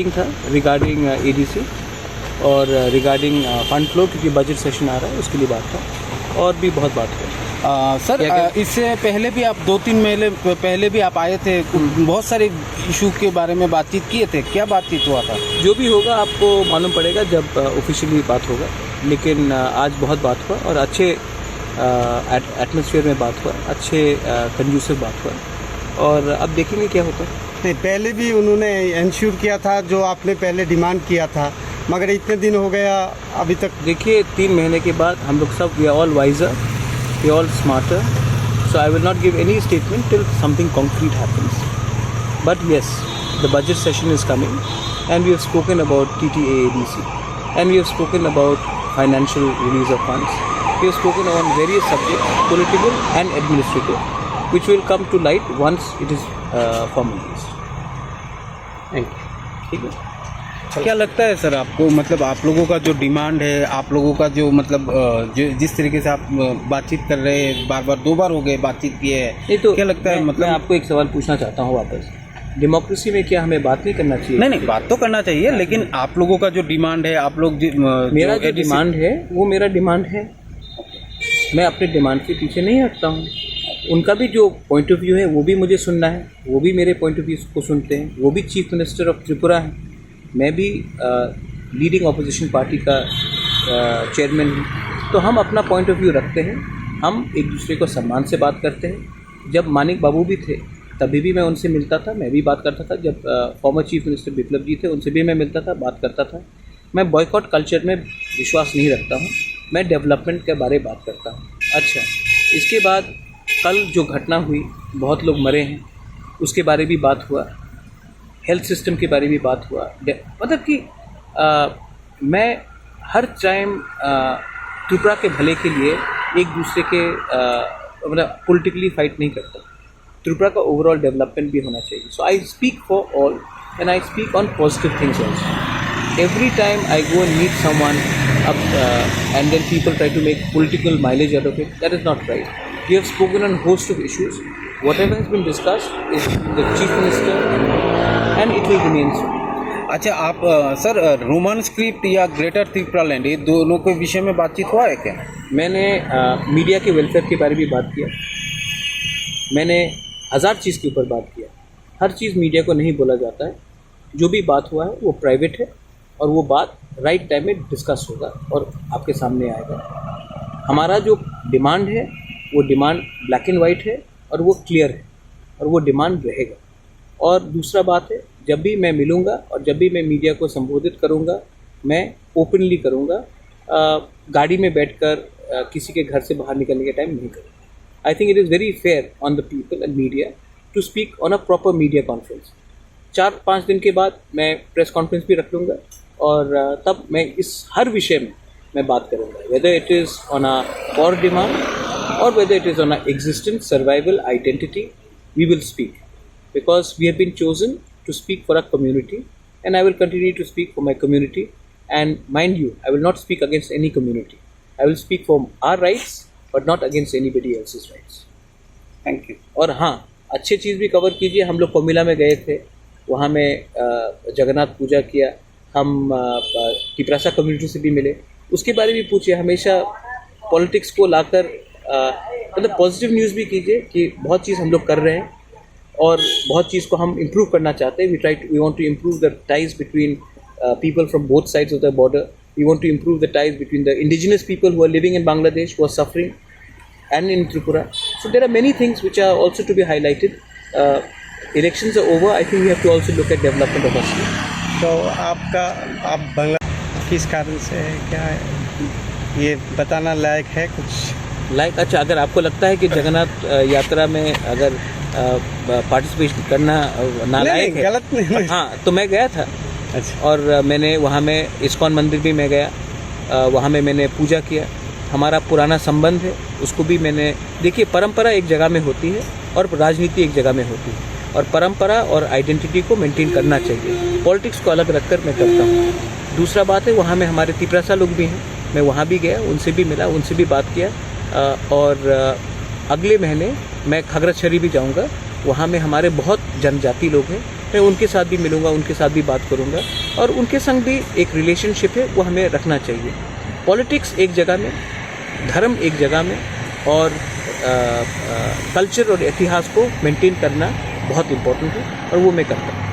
Meeting था regarding ADC और regarding fund flow, क्योंकि बजट सेशन आ रहा है उसके लिए बात था, और भी बहुत बात हुई। सर इससे पहले भी आप 2-3 महीने पहले भी आप आए थे, बहुत सारे इशू के बारे में बातचीत किए थे, क्या बातचीत हुआ था? जो भी होगा आपको मालूम पड़ेगा जब ऑफिशियली बात होगा, लेकिन आज बहुत बात हुआ और अच्छे एटमॉस्फेयर में बात हुआ, अच्छे कंड्यूसिव बात हुआ, और अब देखेंगे क्या होता है। नहीं, पहले भी उन्होंने इंश्योर किया था जो आपने पहले डिमांड किया था, मगर इतने दिन हो गया अभी तक। देखिए 3 महीने के बाद हम लोग सब we are all wiser, we all smarter, so I will not give any statement till something concrete happens, but yes the budget session is coming and we have spoken about TTAADC and we have spoken about financial release of funds, we have spoken on various subjects political and administrative which will come to light once it is formalized. Thank you. ठीक है। क्या लगता है sir आपको, मतलब आप लोगों का जो डिमांड है, आप लोगों का जो मतलब जो जिस तरीके से आप बातचीत कर रहे हैं, बार 2 बार हो गए बातचीत किए हैं, नहीं तो क्या लगता है? मतलब मैं आपको एक सवाल पूछना चाहता हूँ वापस, डेमोक्रेसी में क्या हमें बात नहीं करना चाहिए? नहीं, बात तो करना चाहिए, लेकिन आप लोगों का जो डिमांड है, आप लोग मेरा जो डिमांड है वो मेरा डिमांड है, मैं अपने डिमांड के पीछे नहीं हटता हूँ। उनका भी जो पॉइंट ऑफ व्यू है वो भी मुझे सुनना है, वो भी मेरे पॉइंट ऑफ व्यू को सुनते हैं, वो भी चीफ मिनिस्टर ऑफ त्रिपुरा हैं, मैं भी लीडिंग अपोजिशन पार्टी का चेयरमैन हूँ, तो हम अपना पॉइंट ऑफ व्यू रखते हैं, हम एक दूसरे को सम्मान से बात करते हैं। जब मानिक बाबू भी थे तभी भी मैं उनसे मिलता था, मैं भी बात करता था, जब फॉर्मर चीफ मिनिस्टर बिप्लब जी थे उनसे भी मैं मिलता था, बात करता था। मैं बॉयकॉट कल्चर में विश्वास नहीं रखता हूँ, मैं डेवलपमेंट के बारे में बात करता हूँ। अच्छा, इसके बाद कल जो घटना हुई, बहुत लोग मरे हैं, उसके बारे भी बात हुआ, हेल्थ सिस्टम के बारे में भी बात हुआ, मतलब कि मैं हर टाइम त्रिपुरा के भले के लिए एक दूसरे के मतलब पॉलिटिकली फाइट नहीं करता, त्रिपुरा का ओवरऑल डेवलपमेंट भी होना चाहिए। So I speak for all and I speak on positive things also. Every time I go and meet someone and then people try to make political mileage out of it, that is not right. We have spoken on a host of issues. Whatever has been discussed is the chief minister and it will remain so. अच्छा, आप sir Roman script या greater Tripura land, ये दोनों के विषय में बातचीत हुआ है क्या? मैंने मीडिया के वेलफेयर के बारे में भी बात किया, मैंने 1000 चीज़ के ऊपर बात किया। हर चीज़ मीडिया को नहीं बोला जाता है, जो भी बात हुआ है वो प्राइवेट है और वो बात राइट टाइम में डिस्कस होगा और आपके सामने आएगा। हमारा जो डिमांड है वो डिमांड ब्लैक एंड वाइट है और वो क्लियर है और वो डिमांड रहेगा। और दूसरा बात है, जब भी मैं मिलूँगा और जब भी मैं मीडिया को संबोधित करूँगा, मैं ओपनली करूँगा, गाड़ी में बैठकर किसी के घर से बाहर निकलने के टाइम नहीं करूँगा। I think it is very fair on the people and media to speak on a proper media conference. 4-5 दिन के बाद मैं प्रेस कॉन्फ्रेंस भी रख लूँगा और तब मैं इस हर विषय में मैं बात करूँगा, whether it is on a core demand और whether it is on a existence survival identity, we will speak because we have been chosen to speak for a community and I will continue to speak for my community and mind you, I will not speak against any community, I will speak for our rights but not against anybody else's rights. Thank you. और हाँ, अच्छी चीज़ भी cover कीजिए। हम लोग कोमिला में गए थे, वहाँ में जगन्नाथ पूजा किया, हम तिपरासा कम्युनिटी से भी मिले, उसके बारे में पूछिए। हमेशा पॉलिटिक्स को लाकर मतलब पॉजिटिव न्यूज़ भी कीजिए कि बहुत चीज़ हम लोग कर रहे हैं और बहुत चीज़ को हम इम्प्रूव करना चाहते हैं। We want to improve the ties between people from both sides of the border. We want to improve the ties between the indigenous people who are living in Bangladesh, who are suffering, and in Tripura. So there are many things which are also to be highlighted. Elections are over. I think we have to also look at development of our state. तो आप बांग्ला किस कारण से क्या है ये बताना लायक है कुछ? लाइक अच्छा, अगर आपको लगता है कि जगन्नाथ यात्रा में अगर पार्टिसिपेट करना नालायक है, गलत नहीं। हाँ, तो मैं गया था। अच्छा। और मैंने वहाँ में इस्कॉन मंदिर भी मैं गया, वहाँ में मैंने पूजा किया। हमारा पुराना संबंध है, उसको भी मैंने, देखिए परंपरा एक जगह में होती है और राजनीति एक जगह में होती है, और परंपरा और आइडेंटिटी को मेंटेन करना चाहिए। पॉलिटिक्स को अलग रखकर मैं करता हूँ। दूसरा बात है, वहाँ में हमारे तिपरासा लोग भी हैं, मैं वहाँ भी गया, उनसे भी मिला, उनसे भी बात किया। और अगले महीने मैं खगड़ाछड़ी भी जाऊँगा, वहाँ में हमारे बहुत जनजाति लोग हैं, मैं उनके साथ भी मिलूँगा, उनके साथ भी बात करूँगा और उनके संग भी एक रिलेशनशिप है वो हमें रखना चाहिए। पॉलिटिक्स एक जगह में, धर्म एक जगह में और कल्चर और इतिहास को मेंटेन करना बहुत इम्पोर्टेंट है और वो मैं करता हूँ।